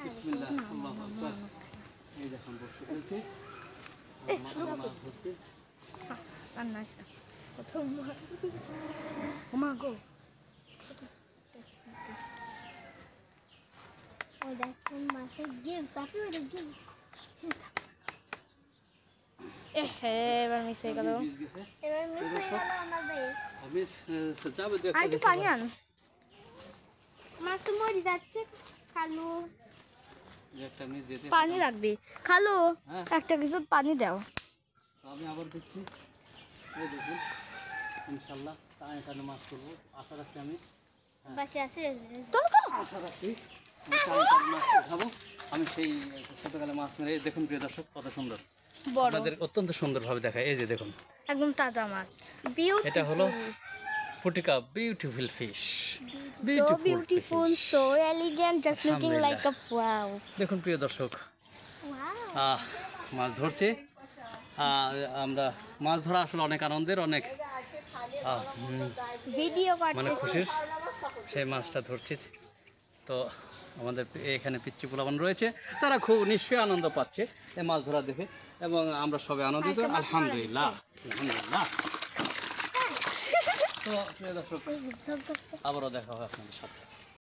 বিসমিল্লাহ আল্লাহু আকবার। এই দেখুন বসে ফেলছি মাছ ধরছি। রান্না আছে প্রথম মা গো ওই দেখুন মাছের গিলস আপনি ওই গিলস এবার মিস হয়ে গেল। এবার মিস হয়ে গেল আমাদের মিস যাবে আর একটু পানি আন। মাছ তো মরে যাচ্ছে কালু একটা মিস যেতে পানি লাগবে খালো হ্যাঁ। একটা কিছু পানি দাও। আমি আবার দিচ্ছি। এই দেখুন ইনশাআল্লাহ টানে টানে মাছ করবো আশা রাখছি আমি। বাসে আছে চলো আশা রাখছি টানে টানে মাছ খাবো আমি। সেই ছোটবেলায় মাছ মেরে দেখুন প্রিয় দর্শক কত সুন্দর, বড় আপনাদের অত্যন্ত সুন্দরভাবে দেখায়। এই যে দেখুন একদম তাজা মাছ। এটা হলো পুটিকা beautiful fish. So beautiful, so elegant, just looking like a wow. দেখুন প্রিয় দর্শক ওয়াও মাছ ধরছে। আমরা মাছ ধরা আসলে অনেক আনন্দের, অনেক ভিডিও মানে করতেছি। খুশির সেই মাছটা ধরছি। তো আমাদের এখানে পিচ্চি পোলাপান রয়েছে, তারা খুব নিশ্চয়ই আনন্দ পাচ্ছে এই মাছ ধরা দেখে, এবং আমরা সবাই আনন্দিত আলহামদুলিল্লাহ আলহামদুলিল্লাহ। তো প্রিয় দর্শক আবারও দেখা হবে আপনাদের সাথে।